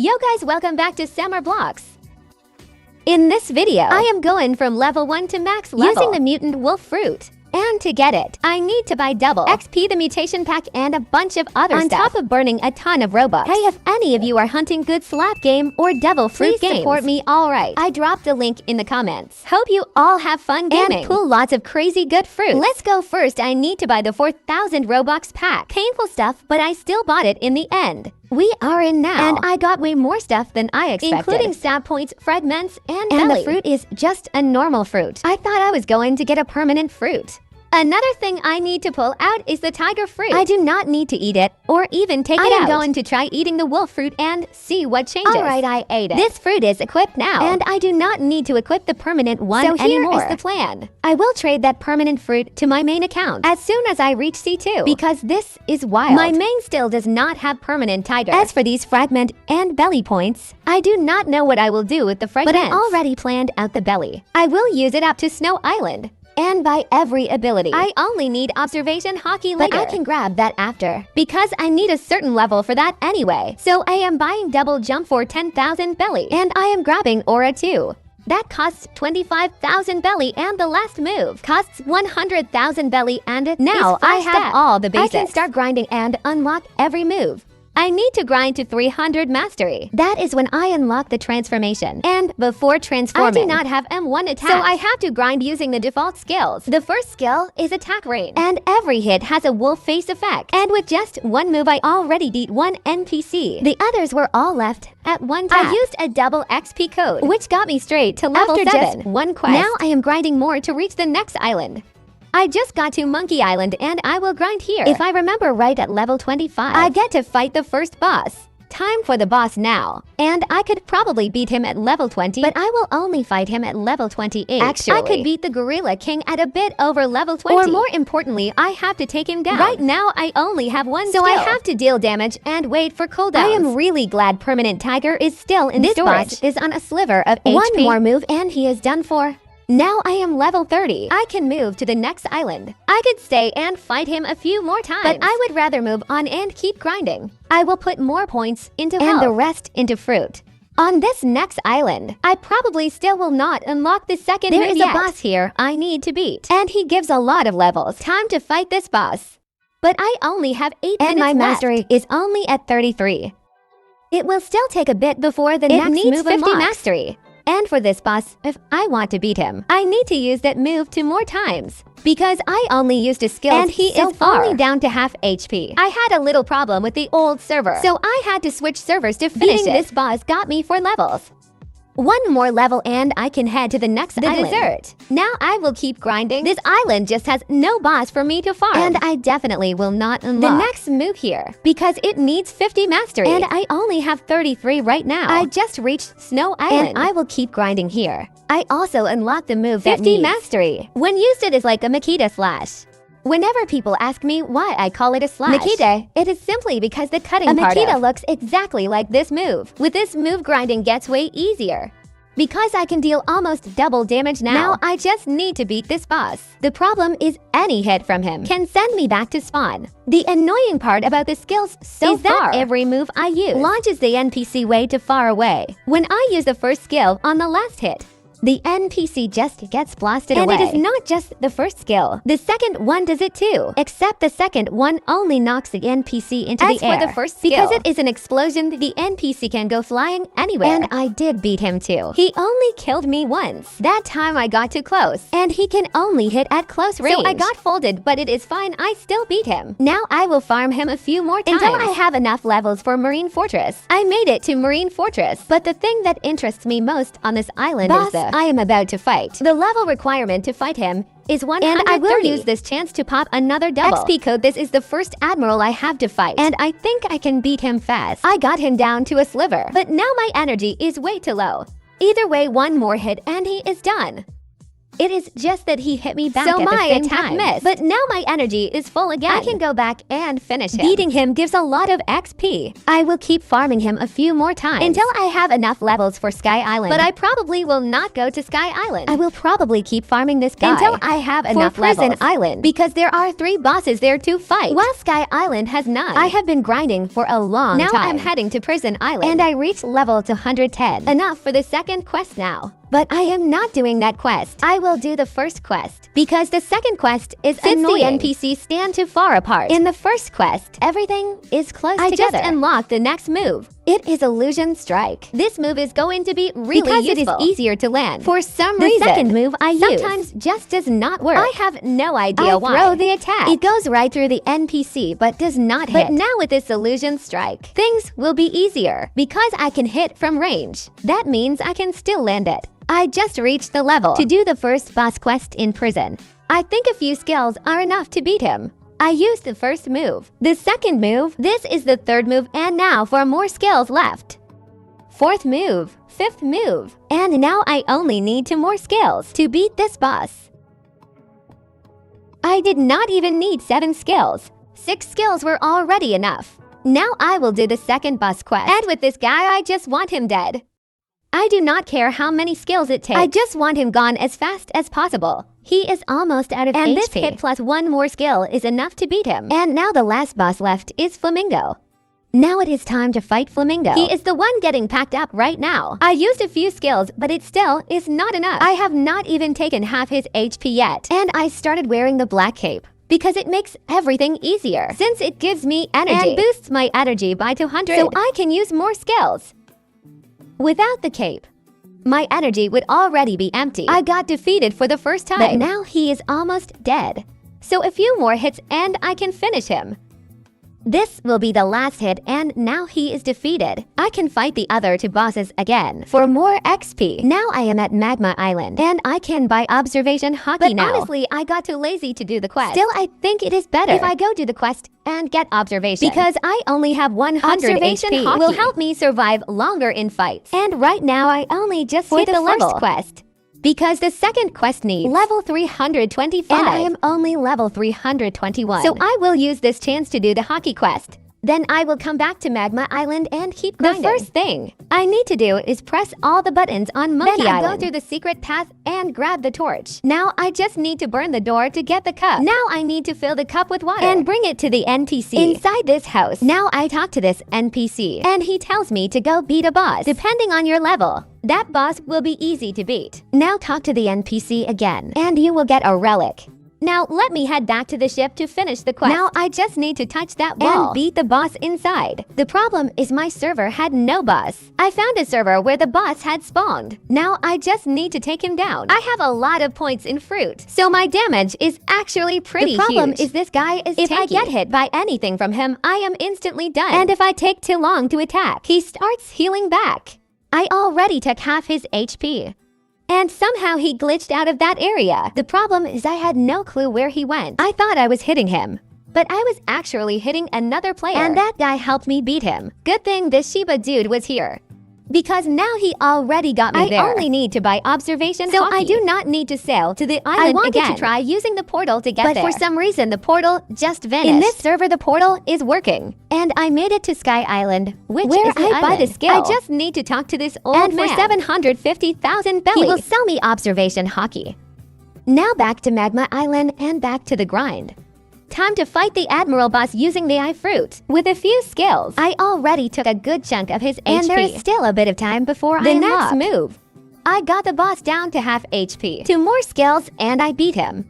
Yo guys, welcome back to Summer Blox. In this video, I am going from level 1 to max level using the mutant wolf fruit. And to get it, I need to buy double XP, the mutation pack, and a bunch of other stuff. On top of burning a ton of Robux. Hey, if any of you are hunting good slap game or devil fruit games, support me, alright. I dropped a link in the comments. Hope you all have fun gaming and pull lots of crazy good fruit. Let's go first. I need to buy the 4,000 Robux pack. Painful stuff, but I still bought it in the end. We are in now, and I got way more stuff than I expected, including stab points, fragments, and belly. The fruit is just a normal fruit. I thought I was going to get a permanent fruit. Another thing I need to pull out is the tiger fruit. I do not need to eat it or even take it out. I am going to try eating the wolf fruit and see what changes. Alright, I ate it. This fruit is equipped now, and I do not need to equip the permanent one anymore. So here is the plan. I will trade that permanent fruit to my main account as soon as I reach C2, because this is wild. My main still does not have permanent tiger. As for these fragment and belly points, I do not know what I will do with the fragments, but I already planned out the belly. I will use it up to Snow Island. And by every ability. I only need observation hockey later, but I can grab that after, because I need a certain level for that anyway. So I am buying double jump for 10,000 belly, and I am grabbing aura too. That costs 25,000 belly, and the last move costs 100,000 belly, and now I have all the basics. I can start grinding and unlock every move. I need to grind to 300 mastery. That is when I unlock the transformation. And before transforming, I do not have M1 attack, so I have to grind using the default skills. The first skill is attack range, and every hit has a wolf face effect. And with just one move, I already beat one NPC. The others were all left at one tap. I used a double XP code, which got me straight to level 7. Just one quest. Now I am grinding more to reach the next island. I just got to Monkey Island, and I will grind here. If I remember right, at level 25, I get to fight the first boss. Time for the boss now. And I could probably beat him at level 20, but I will only fight him at level 28. Actually, I could beat the Gorilla King at a bit over level 20. Or more importantly, I have to take him down. Right now, I only have one skill, so I have to deal damage and wait for cooldowns. I am really glad Permanent Tiger is still in storage. This boss is on a sliver of HP. One more move, and he is done for. Now I am level 30. I can move to the next island. I could stay and fight him a few more times, but I would rather move on and keep grinding. I will put more points into health and the rest into fruit. On this next island, I probably still will not unlock the second move yet. There is a boss here I need to beat, and he gives a lot of levels. Time to fight this boss. But I only have 8 minutes left, and my mastery is only at 33. It will still take a bit before the next move 50 unlocks. Mastery. And for this boss, if I want to beat him, I need to use that move 2 more times, because I only used his skills, and he is only down to half HP. I had a little problem with the old server, so I had to switch servers to finish it. This boss got me 4 levels. One more level and I can head to the next island. Dessert. Now I will keep grinding. This island just has no boss for me to farm, and I definitely will not unlock the next move here, because it needs 50 mastery, and I only have 33 right now. I just reached Snow Island, and I will keep grinding here. I also unlocked the move 50 mastery. When used, it is like a Makita slash. Whenever people ask me why I call it a slash Makita, it is simply because the cutting part of Makita looks exactly like this move. With this move, grinding gets way easier, because I can deal almost double damage now. Now I just need to beat this boss. The problem is any hit from him can send me back to spawn. The annoying part about the skills is that every move I use launches the NPC way too far away. When I use the first skill on the last hit, the NPC just gets blasted away. And it is not just the first skill. The second one does it too. Except the second one only knocks the NPC into the air. As for the first skill, because it is an explosion, the NPC can go flying anywhere. And I did beat him too. He only killed me once. That time I got too close, and he can only hit at close range. So I got folded, but it is fine. I still beat him. Now I will farm him a few more times until I have enough levels for Marine Fortress. I made it to Marine Fortress, but the thing that interests me most on this island is the I am about to fight. The level requirement to fight him is 130. And I will use this chance to pop another double XP code. This is the first admiral I have to fight, and I think I can beat him fast. I got him down to a sliver, but now my energy is way too low. Either way, one more hit and he is done. It is just that he hit me back at the same time. Missed. But now my energy is full again. I can go back and finish him. Beating him gives a lot of XP. I will keep farming him a few more times until I have enough levels for Sky Island. But I probably will not go to Sky Island. I will probably keep farming this guy until I have enough levels. Prison Island, because there are 3 bosses there to fight, while Sky Island has none. I have been grinding for a long time. Now I'm heading to Prison Island, and I reached level to 110. Enough for the second quest now. But I am not doing that quest. I will do the first quest, because the second quest is annoying. The NPCs stand too far apart. In the first quest, everything is close together. I just unlocked the next move. It is Illusion Strike. This move is going to be really useful. It is easier to land. For some reason, the second move I use sometimes just does not work. I have no idea why. I throw the attack. It goes right through the NPC, but does not hit. But now with this Illusion Strike, things will be easier, because I can hit from range. That means I can still land it. I just reached the level to do the first boss quest in prison. I think a few skills are enough to beat him. I used the first move. The second move, this is the third move, and now for more skills left. Fourth move, fifth move, and now I only need 2 more skills to beat this boss. I did not even need 7 skills. 6 skills were already enough. Now I will do the second boss quest. And with this guy, I just want him dead. I do not care how many skills it takes. I just want him gone as fast as possible. He is almost out of HP. And this hit plus 1 more skill is enough to beat him. And now the last boss left is Flamingo. Now it is time to fight Flamingo. He is the one getting packed up right now. I used a few skills, but it still is not enough. I have not even taken half his HP yet. And I started wearing the black cape, because it makes everything easier, since it gives me energy and boosts my energy by 200, so I can use more skills. Without the cape, my energy would already be empty. I got defeated for the first time, but now he is almost dead. So a few more hits and I can finish him. This will be the last hit, and now he is defeated. I can fight the other 2 bosses again for more XP. Now I am at Magma Island, and I can buy observation hockey now. But honestly, I got too lazy to do the quest. Still, I think it is better if I go do the quest and get observation, because I only have 100 observation HP. Hockey will help me survive longer in fights. And right now, I only just hit the first quest, because the second quest needs level 325, and I am only level 321. So I will use this chance to do the hockey quest. Then I will come back to Magma Island and keep grinding. The first thing I need to do is press all the buttons on Monkey Island. Then I go through the secret path and grab the torch. Now I just need to burn the door to get the cup. Now I need to fill the cup with water and bring it to the NPC inside this house. Now I talk to this NPC, and he tells me to go beat a boss. Depending on your level, that boss will be easy to beat. Now talk to the NPC again, and you will get a relic. Now let me head back to the ship to finish the quest. Now I just need to touch that wall and beat the boss inside. The problem is my server had no boss. I found a server where the boss had spawned. Now I just need to take him down. I have a lot of points in fruit, so my damage is actually pretty huge. The problem is this guy is tanky. If I get hit by anything from him, I am instantly done. And if I take too long to attack, he starts healing back. I already took half his HP. And somehow he glitched out of that area. The problem is I had no clue where he went. I thought I was hitting him, but I was actually hitting another player. And that guy helped me beat him. Good thing this Shiba dude was here, because now he already got me there. I only need to buy observation hockey. I do not need to sail to the island again. I wanted to try using the portal to get there, but for some reason the portal just vanished. In this server, the portal is working, and I made it to Sky Island, which is the island. Buy the skill. I just need to talk to this old man, and for 750,000 belly, he will sell me observation hockey. Now back to Magma Island and back to the grind. Time to fight the Admiral boss using the eye fruit. With a few skills, I already took a good chunk of his HP. And there is still a bit of time before the next move. I got the boss down to half HP. 2 more skills and I beat him.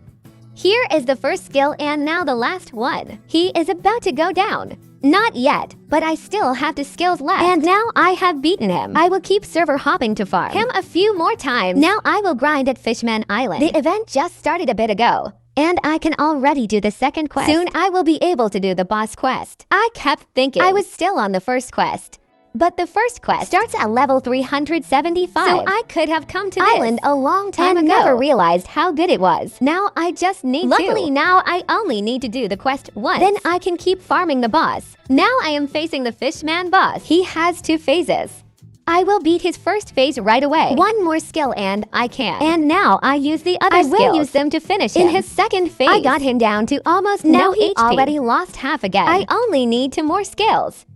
Here is the first skill and now the last one. He is about to go down. Not yet, but I still have the skills left. And now I have beaten him. I will keep server hopping to farm him a few more times. Now I will grind at Fishman Island. The event just started a bit ago, and I can already do the second quest. Soon I will be able to do the boss quest. I kept thinking I was still on the first quest, but the first quest starts at level 375. So I could have come to this island a long time ago and never realized how good it was. Now I just need to. Luckily now I only need to do the quest once. Then I can keep farming the boss. Now I am facing the Fishman boss. He has 2 phases. I will beat his first phase right away. One more skill and I can. And now I use the other skills. I will use them to finish him. In his second phase, I got him down to almost no HP. He already lost half again. I only need 2 more skills.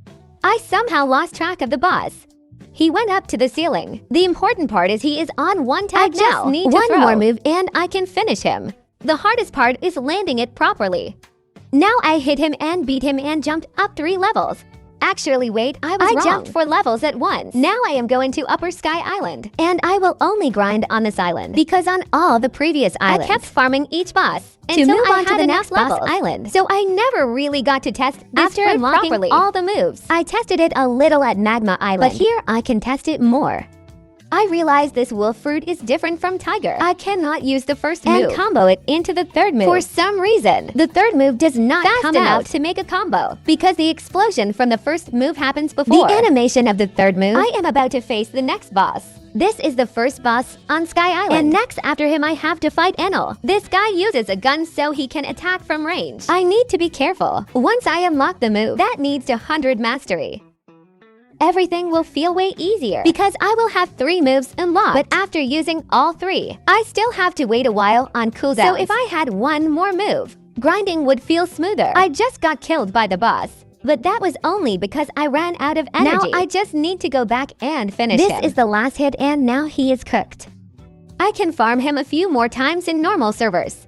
I somehow lost track of the boss. He went up to the ceiling. The important part is he is on 1 tag now. I just need one more move and I can finish him. The hardest part is landing it properly. Now I hit him and beat him and jumped up 3 levels. Actually, wait, I was wrong. Jumped 4 levels at once. Now I am going to Upper Sky Island. And I will only grind on this island. Because on all the previous islands, I kept farming each boss until to move on to the next boss island. So I never really got to test this after unlocking properly all the moves. I tested it a little at Magma Island. But here I can test it more. I realized this wolf fruit is different from tiger. I cannot use the first move and combo it into the third move. For some reason, the third move does not come out to make a combo because the explosion from the first move happens before the animation of the third move. I am about to face the next boss. This is the first boss on Sky Island. And next after him I have to fight Enel. This guy uses a gun so he can attack from range. I need to be careful. Once I unlock the move, that needs 100 mastery. Everything will feel way easier because I will have 3 moves unlocked. But after using all 3, I still have to wait a while on cooldown. So if I had 1 more move, grinding would feel smoother. I just got killed by the boss, but that was only because I ran out of energy. Now I just need to go back and finish him. This is the last hit and now he is cooked. I can farm him a few more times in normal servers.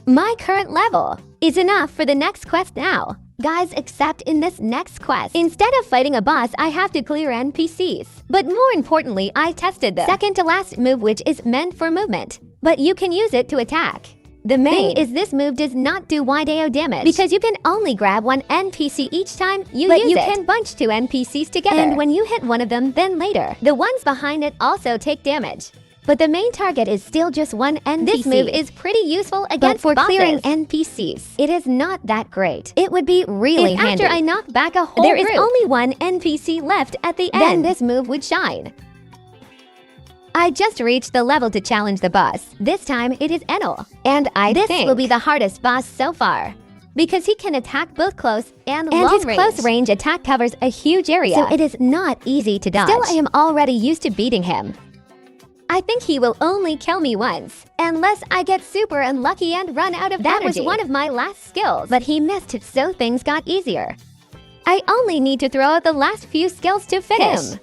My current level is enough for the next quest now. Guys, except in this next quest, instead of fighting a boss, I have to clear NPCs. But more importantly, I tested the second to last move, which is meant for movement, but you can use it to attack. The main is this move does not do wide AO damage because you can only grab 1 NPC each time you use it. But you can bunch 2 NPCs together, and when you hit one of them, then later, the ones behind it also take damage. But the main target is still just 1 NPC. This move is pretty useful against bosses. For clearing NPCs, it is not that great. It would be really handy. After I knock back a whole group, there is only 1 NPC left at the end. Then this move would shine. I just reached the level to challenge the boss. This time it is Enel. And I think this will be the hardest boss so far, because he can attack both close and long range. His close range attack covers a huge area, so it is not easy to dodge. Still, I am already used to beating him. I think he will only kill me once, unless I get super unlucky and run out of energy. That was one of my last skills, but he missed it, so things got easier. I only need to throw out the last few skills to finish him.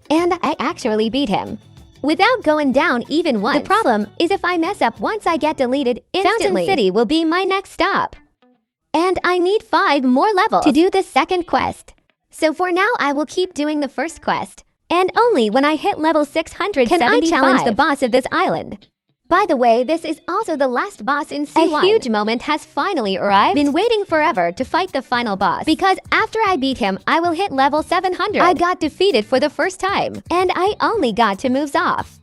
And I actually beat him without going down even once. The problem is if I mess up once I get deleted instantly. Fountain City will be my next stop. And I need 5 more levels to do the second quest. So for now, I will keep doing the first quest. And only when I hit level 675 can I challenge the boss of this island. By the way, this is also the last boss in C1. A huge moment has finally arrived. Been waiting forever to fight the final boss, because after I beat him, I will hit level 700. I got defeated for the first time, and I only got 2 moves off.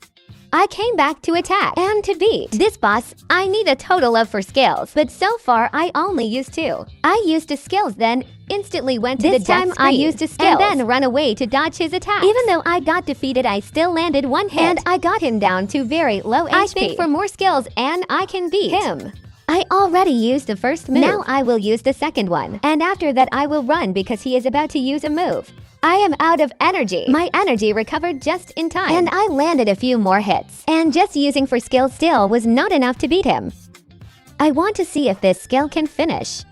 I came back to attack and to beat this boss. I need a total of 4 skills, but so far I only used 2. I used the skills, then instantly went to the death screen. I used a skill and then run away to dodge his attack. Even though I got defeated, I still landed 1 hit, and I got him down to very low HP. I think for more skills and I can beat him. I already used the first move. Now I will use the second one, and after that I will run because he is about to use a move. I am out of energy. My energy recovered just in time, and I landed a few more hits. And just using 4 skills still was not enough to beat him. I want to see if this skill can finish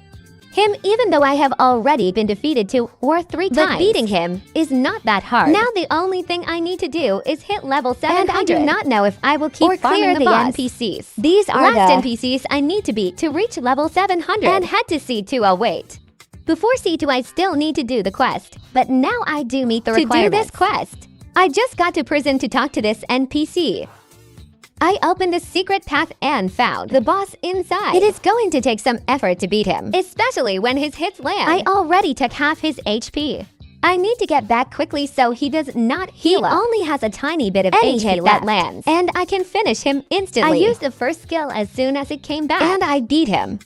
him, even though I have already been defeated 2 or 3 times. But beating him is not that hard. Now the only thing I need to do is hit level 700. And I do not know if I will keep or clear the NPCs. These are last NPCs I need to beat to reach level 700 and head to C2. I'll wait. Before C2, I still need to do the quest, but now I do meet the requirements. To do this quest, I just got to prison to talk to this NPC. I opened a secret path and found the boss inside. It is going to take some effort to beat him, especially when his hits land. I already took half his HP. I need to get back quickly so he does not heal up. He only has a tiny bit of HP that lands, and I can finish him instantly. I used the first skill as soon as it came back, and I beat him.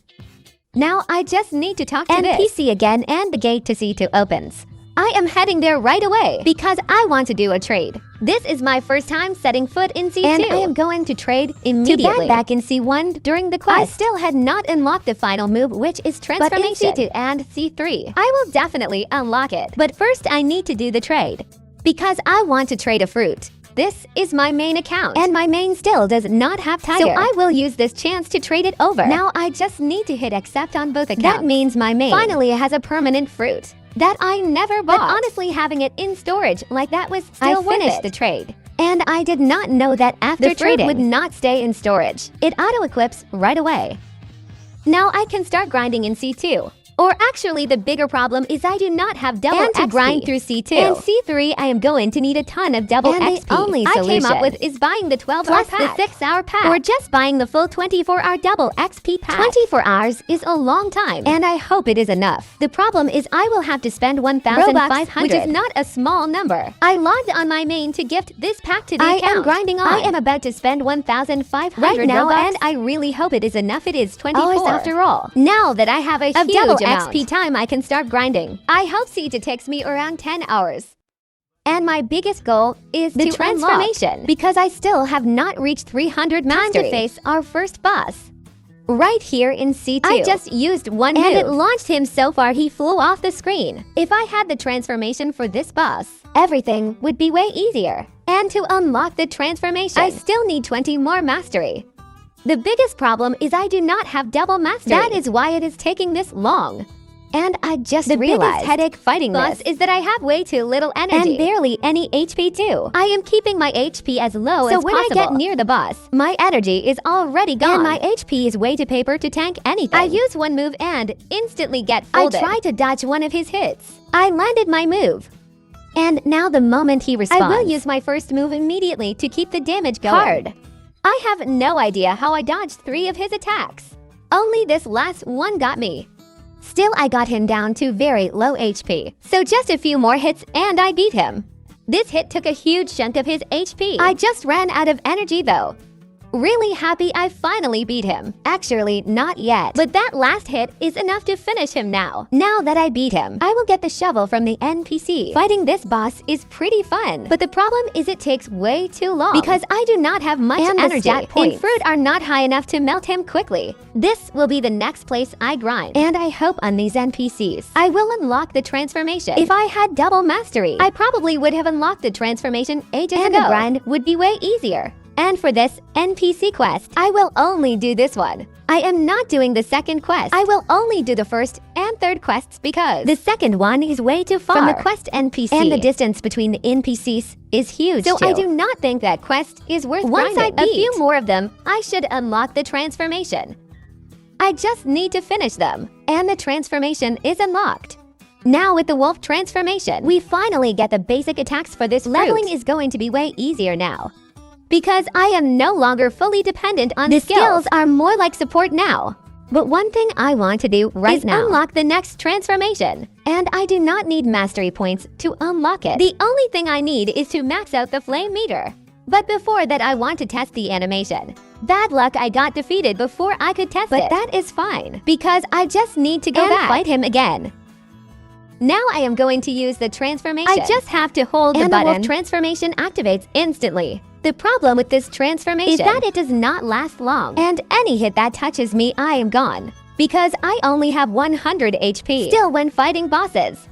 Now I just need to talk to NPC again, and the gate to C2 opens. I am heading there right away because I want to do a trade. This is my first time setting foot in C2, and I am going to trade immediately. To back in C1 during the quest, I still had not unlocked the final move, which is transformation. But in C2 and C3, I will definitely unlock it. But first, I need to do the trade. because I want to trade a fruit. This is my main account, and my main still does not have Tiger. So I will use this chance to trade it over. Now I just need to hit accept on both accounts. That means my main finally has a permanent fruit that I never bought. But honestly, having it in storage like that was still worth it. I finished the trade. And I did not know that after trading would not stay in storage. It auto-equips right away. Now I can start grinding in C2. Or actually, the bigger problem is I do not have double XP. And to grind through C2 and C3, I am going to need a ton of double XP. The only solution I came up with is buying the 12-hour pack, the 6-hour pack, or just buying the full 24-hour double XP pack. 24 hours is a long time, and I hope it is enough. The problem is I will have to spend 1,500, which is not a small number. I logged on my main to gift this pack to the account. I am grinding on. I am about to spend 1,500 right now, Robux, and I really hope it is enough. It is 24 after all. Now that I have a huge double XP time, I can start grinding. I hope C2 takes me around 10 hours. And my biggest goal is the transformation, because I still have not reached 300 mastery. Time to face our first boss. Right here in C2. I just used one move, and it launched him so far he flew off the screen. If I had the transformation for this boss, everything would be way easier. And to unlock the transformation, I still need 20 more mastery. The biggest problem is I do not have double mastery. That is why it is taking this long. And I just realized the biggest headache fighting this is that I have way too little energy and barely any HP too. I am keeping my HP as low as possible. So when I get near the boss, my energy is already gone. And my HP is way too paper to tank anything. I use one move and instantly get folded. I try to dodge one of his hits. I landed my move. And now the moment he responds, I will use my first move immediately to keep the damage going. Hard. I have no idea how I dodged 3 of his attacks. Only this last one got me. Still, I got him down to very low HP. So just a few more hits and I beat him. This hit took a huge chunk of his HP. I just ran out of energy though. Really happy I finally beat him. Actually, not yet. But that last hit is enough to finish him now. Now that I beat him, I will get the shovel from the NPC. Fighting this boss is pretty fun. But the problem is it takes way too long, because I do not have much energy. The stat points in fruit are not high enough to melt him quickly. This will be the next place I grind. And I hope on these NPCs, I will unlock the transformation. If I had double mastery, I probably would have unlocked the transformation ages ago. And the grind would be way easier. And for this NPC quest, I will only do this one. I am not doing the second quest. I will only do the first and third quests because the second one is way too far from the quest NPC. And the distance between the NPCs is huge so too. I do not think that quest is worth grinding. Once I beat a few more of them, I should unlock the transformation. I just need to finish them, and the transformation is unlocked. Now with the wolf transformation, we finally get the basic attacks for this fruit. Leveling is going to be way easier now, because I am no longer fully dependent on the skills are more like support now. But one thing I want to do right now is unlock the next transformation. And I do not need mastery points to unlock it. The only thing I need is to max out the flame meter. But before that, I want to test the animation. Bad luck, I got defeated before I could test it. But that is fine, because I just need to go back and fight him again. Now I am going to use the transformation. I just have to hold the button. And the wolf transformation activates instantly. The problem with this transformation is that it does not last long. And any hit that touches me, I am gone. Because I only have 100 HP. Still when fighting bosses.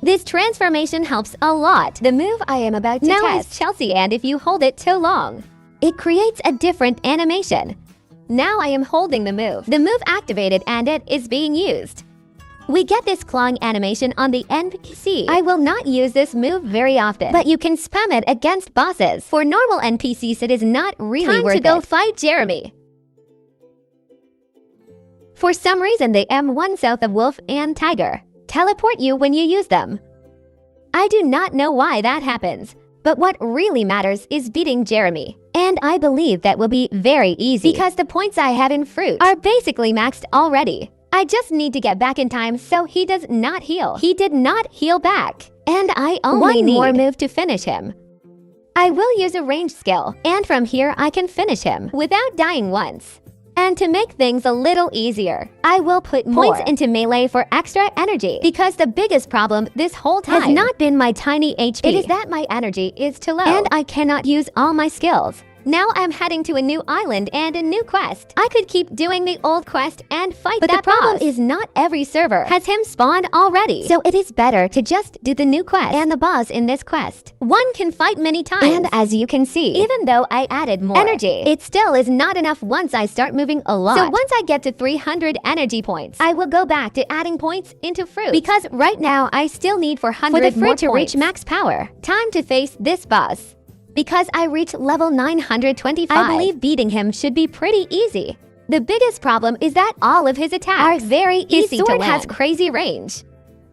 This transformation helps a lot. The move I am about to test is Chelsea, and if you hold it too long, it creates a different animation. Now I am holding the move. The move activated and it is being used. We get this clawing animation on the NPC. I will not use this move very often, but you can spam it against bosses. For normal NPCs, it is not really worth it. Time to go fight Jeremy. For some reason, the M1 south of Wolf and Tiger teleport you when you use them. I do not know why that happens, but what really matters is beating Jeremy. And I believe that will be very easy, because the points I have in fruit are basically maxed already. I just need to get back in time so he does not heal. He did not heal back. And I only need one more move to finish him. I will use a range skill, and from here I can finish him without dying once. And to make things a little easier, I will put points into melee for extra energy, because the biggest problem this whole time has not been my tiny HP. It is that my energy is too low, and I cannot use all my skills. Now I'm heading to a new island and a new quest. I could keep doing the old quest and fight that boss. But the problem is not every server has him spawned already. So it is better to just do the new quest and the boss in this quest. One can fight many times. And as you can see, even though I added more energy, it still is not enough once I start moving a lot. So once I get to 300 energy points, I will go back to adding points into fruit. Because right now I still need 400 for the fruit to reach max power. Time to face this boss. Because I reached level 925, I believe beating him should be pretty easy. The biggest problem is that all of his attacks are very easy to land. His sword has crazy range.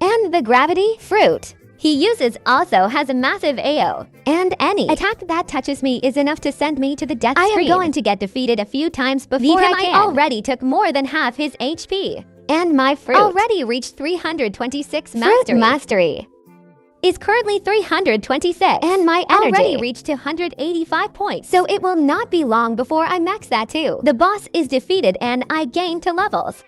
And the gravity fruit he uses also has a massive AO. And any attack that touches me is enough to send me to the death screen. I am going to get defeated a few times before I already took more than half his HP. And my fruit already reached 326 mastery. Fruit mastery is currently 326, and my energy already reached 185 points, so it will not be long before I max that too. The boss is defeated and I gain 2 levels.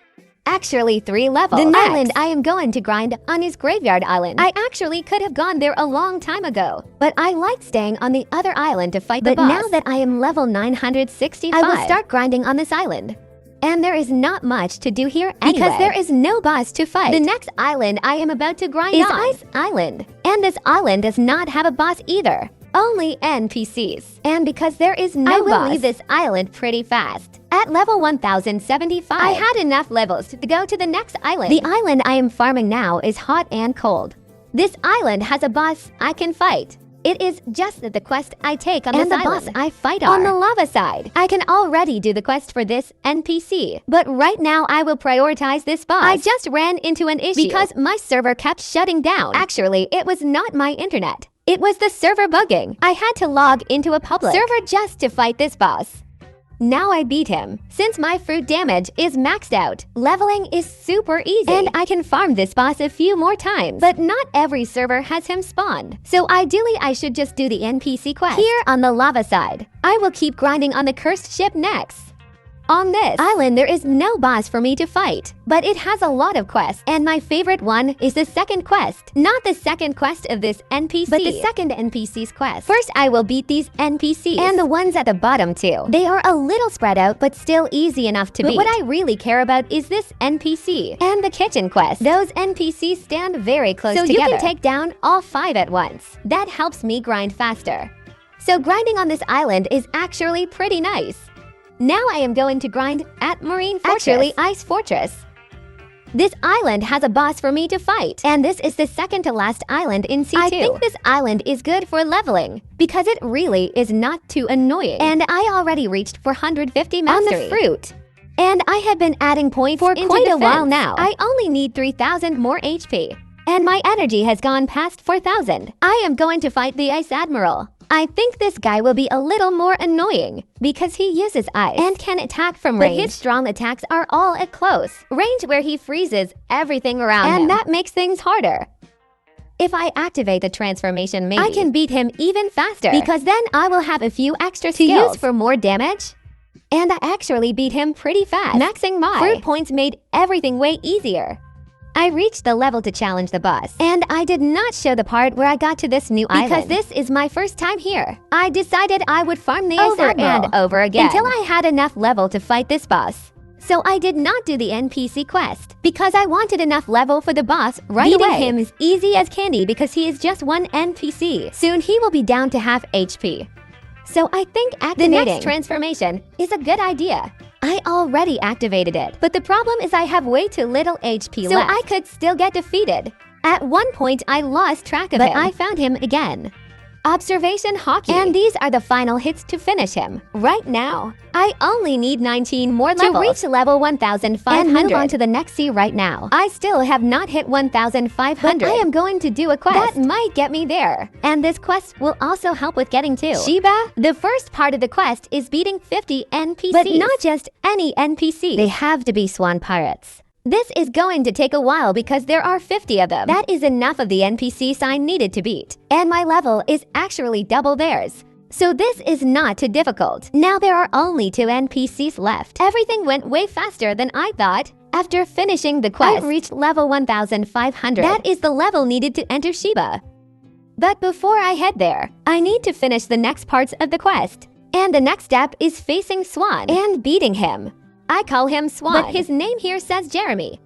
Actually 3 levels. The island I am going to grind on is Graveyard Island. I actually could have gone there a long time ago, but I like staying on the other island to fight the boss. But now that I am level 965, I will start grinding on this island. And there is not much to do here anyway, because there is no boss to fight. The next island I am about to grind is Ice Island. And this island does not have a boss either. Only NPCs. And because there is no boss, I will leave this island pretty fast. At level 1075, I had enough levels to go to the next island. The island I am farming now is hot and cold. This island has a boss I can fight. It is just the quest I take on this island. And the boss I fight on the lava side. I can already do the quest for this NPC. But right now I will prioritize this boss. I just ran into an issue because my server kept shutting down. Actually, it was not my internet. It was the server bugging. I had to log into a public server just to fight this boss. Now I beat him. Since my fruit damage is maxed out, leveling is super easy. And I can farm this boss a few more times. But not every server has him spawned. So ideally I should just do the NPC quest here on the lava side. I will keep grinding on the cursed ship next. On this island, there is no boss for me to fight, but it has a lot of quests, and my favorite one is the second quest. Not the second quest of this NPC, but the second NPC's quest. First, I will beat these NPCs, and the ones at the bottom too. They are a little spread out, but still easy enough to beat. But what I really care about is this NPC and the kitchen quest. Those NPCs stand very close together. So you can take down all 5 at once. That helps me grind faster. So grinding on this island is actually pretty nice. Now I am going to grind at Marine Fortress. Actually, Ice Fortress. This island has a boss for me to fight, and this is the second to last island in C2. I think this island is good for leveling, because it really is not too annoying. And I already reached 450 mastery on the fruit. And I have been adding points for quite a while now. I only need 3,000 more HP. And my energy has gone past 4,000. I am going to fight the Ice Admiral. I think this guy will be a little more annoying because he uses ice and can attack from range. But his strong attacks are all at close range where he freezes everything around him. And that makes things harder. If I activate the transformation, maybe I can beat him even faster because then I will have a few extra skills to use for more damage. And I actually beat him pretty fast. Maxing my fruit points made everything way easier. I reached the level to challenge the boss, and I did not show the part where I got to this new island because this is my first time here. I decided I would farm the Ice Admiral and over again until I had enough level to fight this boss. So I did not do the NPC quest because I wanted enough level for the boss right away. Beating him is easy as candy because he is just one NPC. Soon he will be down to half HP. So I think activating the next transformation is a good idea. I already activated it, but the problem is I have way too little HP left. So I could still get defeated. At one point, I lost track of him, but I found him again. Observation Hockey. And these are the final hits to finish him. Right now, I only need 19 more levels to reach level 1,500 and move on to the next sea right now. I still have not hit 1,500, but I am going to do a quest that might get me there. And this quest will also help with getting to Shiba. The first part of the quest is beating 50 NPCs, but not just any NPC. They have to be swan pirates. This is going to take a while because there are 50 of them. That is enough of the NPCs I needed to beat. And my level is actually double theirs. So this is not too difficult. Now there are only 2 NPCs left. Everything went way faster than I thought. After finishing the quest, I reached level 1,500. That is the level needed to enter Shiba. But before I head there, I need to finish the next parts of the quest. And the next step is facing Swan and beating him. I call him Swan, but his name here says Jeremy.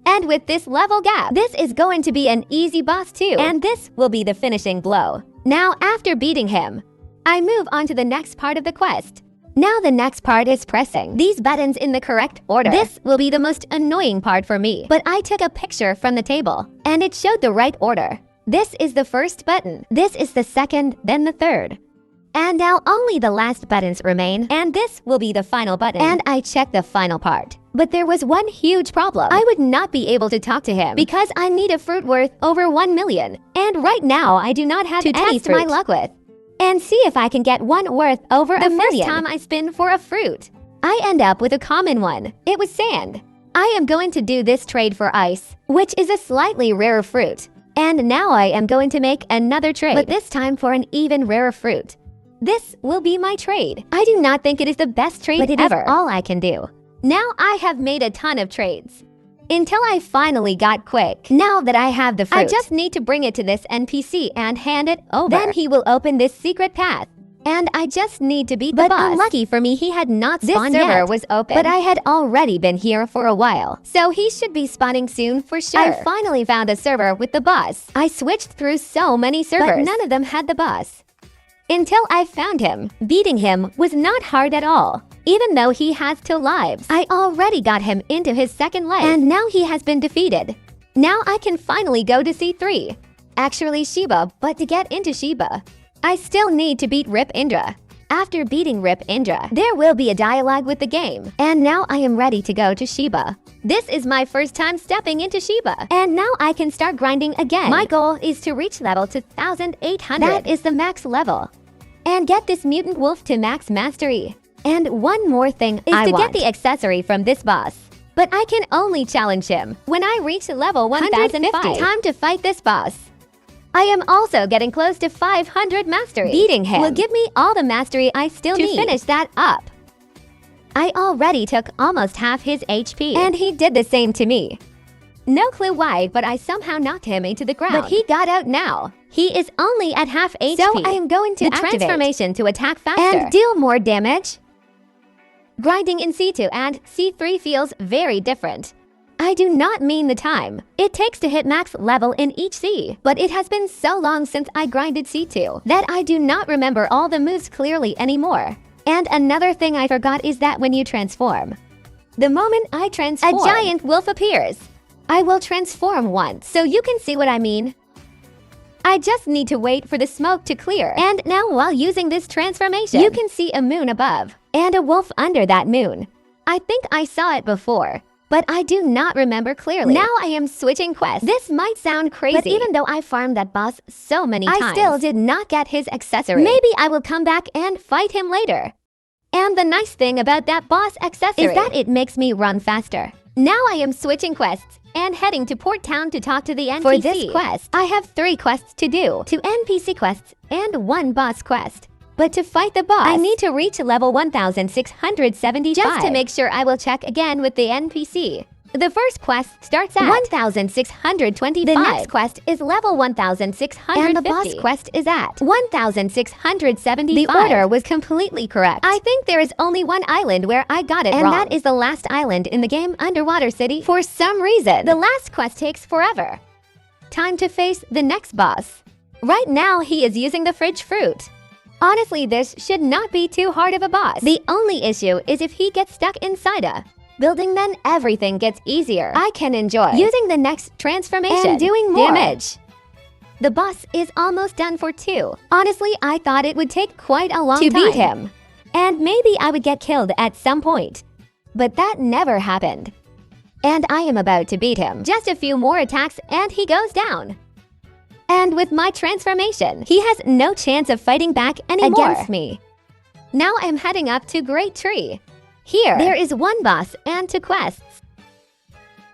And with this level gap, this is going to be an easy boss too, and this will be the finishing blow. Now, after beating him, I move on to the next part of the quest. Now the next part is pressing these buttons in the correct order. This will be the most annoying part for me, but I took a picture from the table, and it showed the right order. This is the first button, this is the second, then the third. And now only the last buttons remain, and this will be the final button. And I checked the final part. But there was one huge problem. I would not be able to talk to him because I need a fruit worth over 1 million. And right now, I do not have any fruit to test my luck with. And see if I can get one worth over a million. The first time I spin for a fruit, I end up with a common one. It was sand. I am going to do this trade for ice, which is a slightly rarer fruit. And now I am going to make another trade, but this time for an even rarer fruit. This will be my trade. I do not think it is the best trade ever, but it is all I can do. Now I have made a ton of trades. Until I finally got quick. Now that I have the fruit, I just need to bring it to this NPC and hand it over. Then he will open this secret path. And I just need to beat the boss. But unlucky for me, he had not spawned yet. This server was open, but I had already been here for a while. So he should be spawning soon for sure. I finally found a server with the boss. I switched through so many servers, but none of them had the boss. Until I found him. Beating him was not hard at all. Even though he has 2 lives, I already got him into his second life, and now he has been defeated. Now I can finally go to C3. Actually Shiba, but to get into Shiba, I still need to beat Rip Indra. After beating Rip Indra, there will be a dialogue with the game, and now I am ready to go to Shiba. This is my first time stepping into Shiba, and now I can start grinding again. My goal is to reach level 2800. That is the max level. And get this mutant wolf to max mastery. And one more thing is to get the accessory from this boss. But I can only challenge him when I reach level 1050. Time to fight this boss. I am also getting close to 500 mastery. Beating him will give me all the mastery I still need to finish that up. I already took almost half his HP, and he did the same to me. No clue why, but I somehow knocked him into the ground. But he got out now. He is only at half HP. So I am going to activate the transformation to attack faster and deal more damage. Grinding in C2 and C3 feels very different. I do not mean the time it takes to hit max level in each C, but it has been so long since I grinded C2 that I do not remember all the moves clearly anymore. And another thing I forgot is that when you transform, the moment I transform, a giant wolf appears. I will transform once, so you can see what I mean. I just need to wait for the smoke to clear. And now while using this transformation, you can see a moon above and a wolf under that moon. I think I saw it before, but I do not remember clearly. Now I am switching quests. This might sound crazy, but even though I farmed that boss so many times, I still did not get his accessory. Maybe I will come back and fight him later. And the nice thing about that boss accessory is that it makes me run faster. Now I am switching quests and heading to Port Town to talk to the NPC. For this quest, I have 3 quests to do, 2 NPC quests and 1 boss quest. But to fight the boss, I need to reach level 1675. Just to make sure, I will check again with the NPC. The first quest starts at 1625. The next quest is level 1650. And the boss quest is at 1675. The order was completely correct. I think there is only one island where I got it wrong. And that is the last island in the game, Underwater City. For some reason, the last quest takes forever. Time to face the next boss. Right now, he is using the fridge fruit. Honestly, this should not be too hard of a boss. The only issue is if he gets stuck inside a building, then everything gets easier. I can enjoy using the next transformation and doing more damage. The boss is almost done for 2. Honestly, I thought it would take quite a long time to beat him. And maybe I would get killed at some point. But that never happened. And I am about to beat him. Just a few more attacks and he goes down. And with my transformation, he has no chance of fighting back anymore against me. Now I'm heading up to Great Tree. Here, there is 1 boss and 2 quests.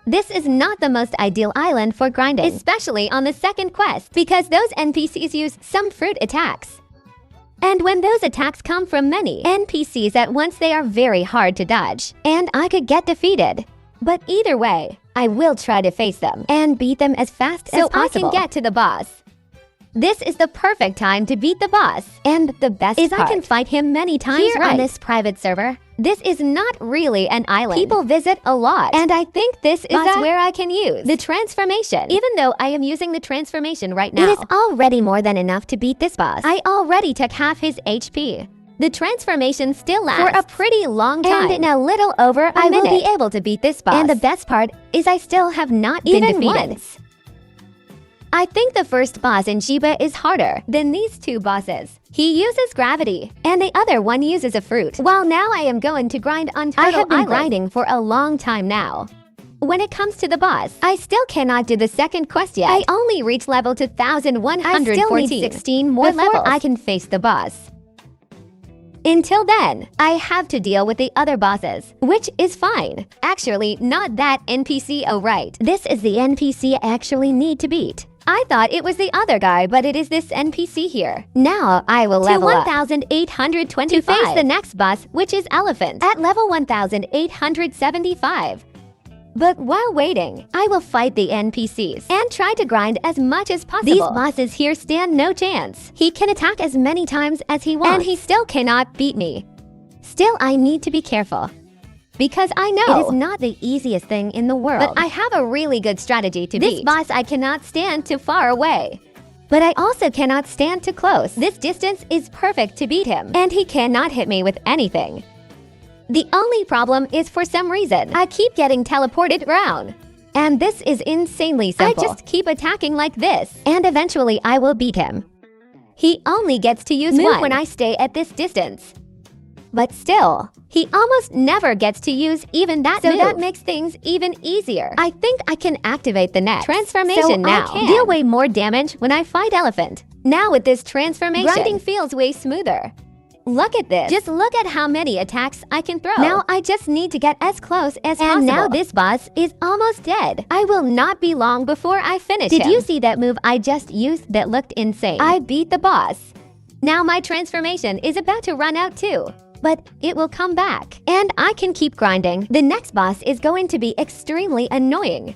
This is not the most ideal island for grinding, especially on the second quest, because those NPCs use some fruit attacks. And when those attacks come from many NPCs at once, they are very hard to dodge, and I could get defeated. But either way, I will try to face them and beat them as fast as possible so I can get to the boss. This is the perfect time to beat the boss. And the best part is I can fight him many times here on this private server. This is not really an island. People visit a lot. And I think this is where I can use the transformation. Even though I am using the transformation right now, it is already more than enough to beat this boss. I already took half his HP. The transformation still lasts for a pretty long time. And in a little over a minute, will be able to beat this boss. And the best part is I still have not been defeated once. I think the first boss in Shiba is harder than these two bosses. He uses gravity, and the other one uses a fruit. While now I am going to grind on Turtle Island. I have been grinding for a long time now. When it comes to the boss, I still cannot do the second quest yet. I only reached level 2114. I still need 16 more levels I can face the boss. Until then, I have to deal with the other bosses, which is fine. Actually, not that NPC, oh right. This is the NPC I actually need to beat. I thought it was the other guy, but it is this NPC here. Now I will level up to 1825 to face the next boss, which is Elephant, at level 1875. But while waiting, I will fight the NPCs and try to grind as much as possible. These bosses here stand no chance. He can attack as many times as he wants, and he still cannot beat me. Still, I need to be careful, because I know it is not the easiest thing in the world. But I have a really good strategy to beat. This boss I cannot stand too far away, but I also cannot stand too close. This distance is perfect to beat him, and he cannot hit me with anything. The only problem is for some reason, I keep getting teleported around. And this is insanely simple. I just keep attacking like this, and eventually I will beat him. He only gets to use one when I stay at this distance. But still, he almost never gets to use even that move. So that makes things even easier. I think I can activate the next transformation now. I can deal way more damage when I fight Elephant. Now with this transformation, grinding feels way smoother. Look at this. Just look at how many attacks I can throw. Now I just need to get as close as possible. And now this boss is almost dead. I will not be long before I finish him. Did you see that move I just used that looked insane? I beat the boss. Now my transformation is about to run out too, but it will come back. And I can keep grinding. The next boss is going to be extremely annoying.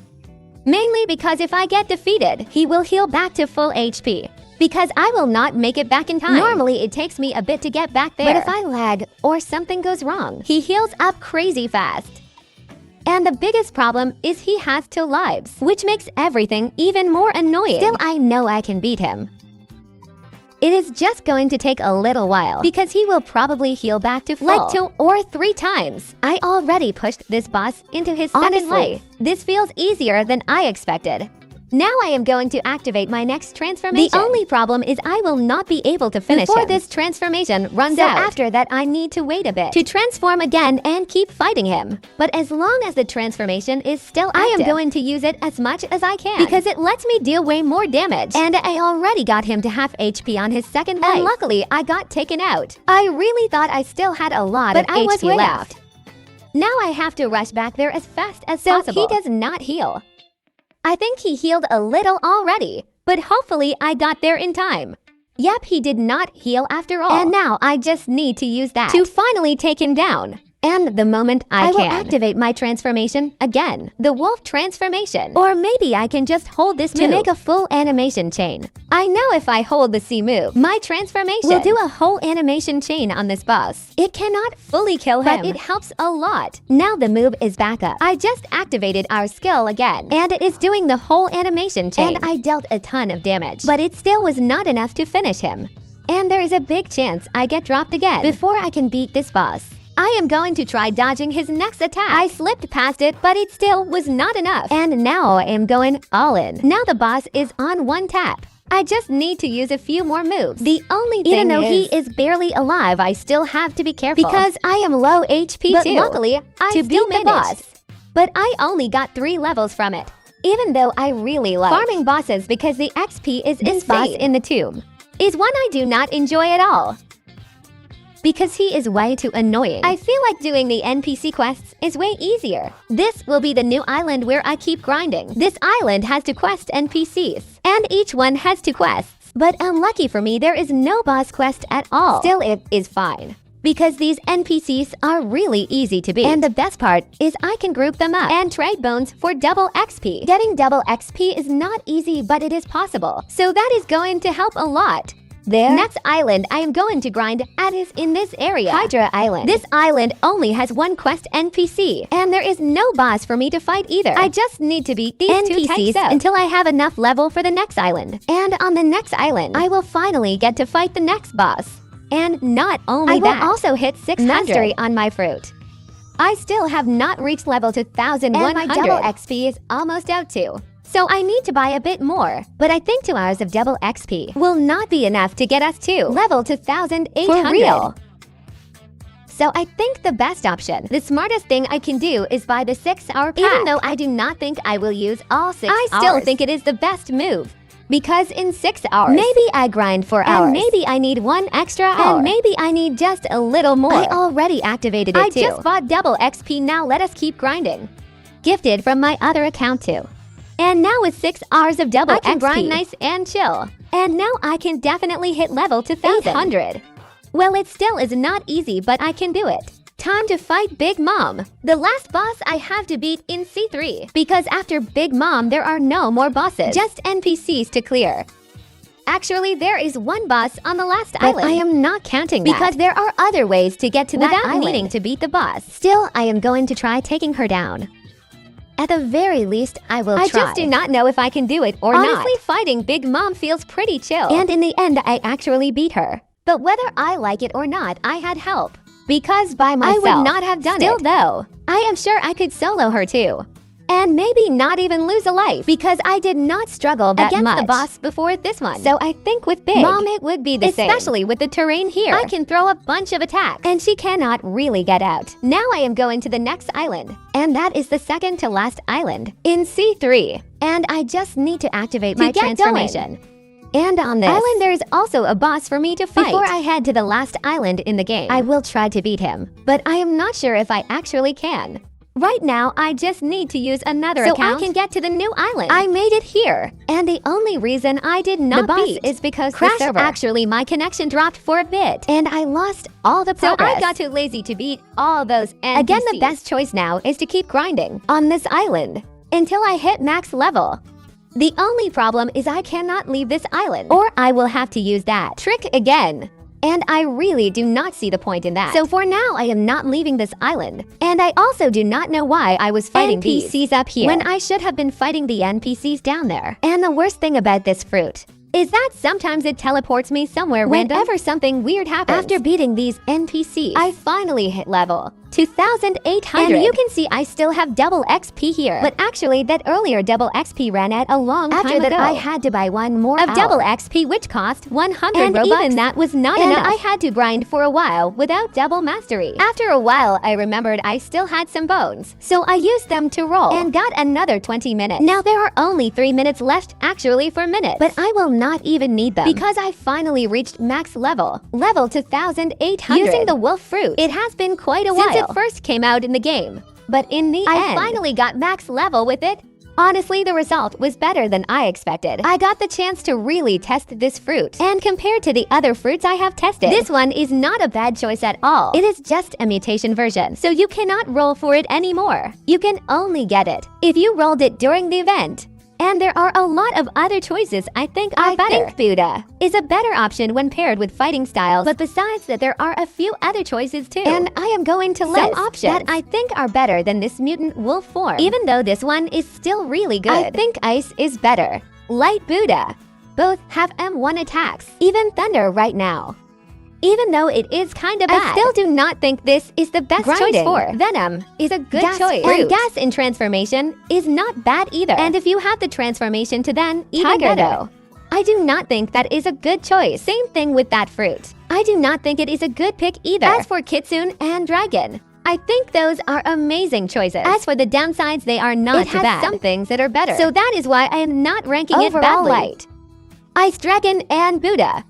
Mainly because if I get defeated, he will heal back to full HP. Because I will not make it back in time. Normally, it takes me a bit to get back there. But if I lag or something goes wrong, he heals up crazy fast. And the biggest problem is he has 2 lives, which makes everything even more annoying. Still, I know I can beat him. It is just going to take a little while, because he will probably heal back to full. Like 2 or 3 times. I already pushed this boss into his second life. This feels easier than I expected. Now I am going to activate my next transformation. The only problem is I will not be able to finish before this transformation runs out. So after that, I need to wait a bit to transform again and keep fighting him. But as long as the transformation is still active, I am going to use it as much as I can, because it lets me deal way more damage. And I already got him to half HP on his second life. And luckily, I got taken out. I really thought I still had a lot of HP left. Now I have to rush back there as fast as possible. So he does not heal. I think he healed a little already, but hopefully I got there in time. Yep, he did not heal after all. And now I just need to use that to finally take him down. And the moment I will activate my transformation again, the wolf transformation. Or maybe I can just hold this move to make a full animation chain. I know if I hold the C move, my transformation will do a whole animation chain on this boss. It cannot fully kill him, but it helps a lot. Now the move is back up. I just activated our skill again, and it is doing the whole animation chain. And I dealt a ton of damage, but it still was not enough to finish him. And there is a big chance I get dropped again before I can beat this boss. I am going to try dodging his next attack. I slipped past it, but it still was not enough. And now I am going all in. Now the boss is on 1 tap. I just need to use a few more moves. The only thing even though he is barely alive, I still have to be careful, because I am low HP but too. Luckily, I still beat the boss. But I only got 3 levels from it. Even though I really love farming bosses, because the XP is insane. This boss in the tomb is one I do not enjoy at all, because he is way too annoying. I feel like doing the NPC quests is way easier. This will be the new island where I keep grinding. This island has to quest NPCs, and each one has 2 quests. But unlucky for me, there is no boss quest at all. Still, it is fine, because these NPCs are really easy to beat. And the best part is I can group them up and trade bones for double XP. Getting double XP is not easy, but it is possible. So that is going to help a lot. Next island I am going to grind at is in this area, Hydra Island. This island only has one quest NPC, and there is no boss for me to fight either. I just need to beat these NPCs until I have enough level for the next island. And on the next island, I will finally get to fight the next boss. And not only that, I will also hit 600 mastery on my fruit. I still have not reached level to 1100, and my double XP is almost out too. So I need to buy a bit more, but I think 2 hours of double XP will not be enough to get us to level to 1800. For real. So I think the best option, the smartest thing I can do is buy the 6-hour pack. Even though I do not think I will use all 6 hours, I still think it is the best move. Because in 6 hours, maybe I grind for hours, and maybe I need 1 extra hour, and maybe I need just a little more. I already activated it too. I just bought double XP, now let us keep grinding. Gifted from my other account too. And now with 6 hours of double XP, I can grind nice and chill. And now I can definitely hit level to 800. Well, it still is not easy, but I can do it. Time to fight Big Mom, the last boss I have to beat in C3. Because after Big Mom, there are no more bosses, just NPCs to clear. Actually, there is one boss on the last island. I am not counting that, because there are other ways to get to that island without needing to beat the boss. Still, I am going to try taking her down. At the very least, I will try. I just do not know if I can do it or not. Honestly, fighting Big Mom feels pretty chill. And in the end, I actually beat her. But whether I like it or not, I had help. Because by myself, I would not have done it. Still though, I am sure I could solo her too. And maybe not even lose a life, because I did not struggle that much against the boss before this one. So I think with Big Mom it would be the same. Especially with the terrain here. I can throw a bunch of attacks, and she cannot really get out. Now I am going to the next island, and that is the second to last island in C3. And I just need to activate my transformation. And on this island, there is also a boss for me to fight. Before I head to the last island in the game, I will try to beat him, but I am not sure if I actually can. Right now, I just need to use another account so I can get to the new island. I made it here, and the only reason I did not beat is because the server. Actually, my connection dropped for a bit, and I lost all the progress. So I got too lazy to beat all those NPCs. Again, the best choice now is to keep grinding on this island until I hit max level. The only problem is I cannot leave this island, or I will have to use that trick again. And I really do not see the point in that. So for now, I am not leaving this island. And I also do not know why I was fighting NPCs up here when I should have been fighting the NPCs down there. And the worst thing about this fruit is that sometimes it teleports me somewhere whenever something weird happens. After beating these NPCs, I finally hit level 2,800. And you can see I still have double XP here. But actually, that earlier double XP ran out a long time ago. After that, I had to buy one more of double XP, which cost 100 and Robux. Even that was not enough. I had to grind for a while without double mastery. After a while, I remembered I still had some bones. So I used them to roll and got another 20 minutes. Now there are only 3 minutes left actually for minutes. But I will not even need them because I finally reached max level to 1,800. Using the wolf fruit, it has been quite a while since it first came out in the game. But in the end, I finally got max level with it. Honestly, the result was better than I expected. I got the chance to really test this fruit. And compared to the other fruits I have tested, this one is not a bad choice at all. It is just a mutation version, so you cannot roll for it anymore. You can only get it if you rolled it during the event. And there are a lot of other choices I think are better. I think Buddha is a better option when paired with fighting styles, but besides that, there are a few other choices too. And I am going to list some options that I think are better than this mutant wolf form, even though this one is still really good. I think Ice is better. Light Buddha. Both have M1 attacks, even Thunder right now. Even though it is kind of bad, I still do not think this is the best choice for. Venom is a good choice. And Gas in transformation is not bad either. And if you have the transformation to then, Tiger though, I do not think that is a good choice. Same thing with that fruit. I do not think it is a good pick either. As for Kitsune and Dragon, I think those are amazing choices. As for the downsides, they are not too bad. It has some things that are better. So that is why I am not ranking it badly. Light. Ice Dragon and Buddha.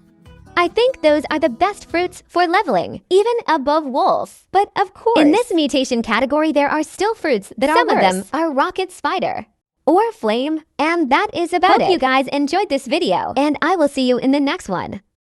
I think those are the best fruits for leveling, even above wolves. But of course, in this mutation category, there are still fruits that some of them are Rocket Spider or Flame. And that is about it. Hope you guys enjoyed this video, and I will see you in the next one.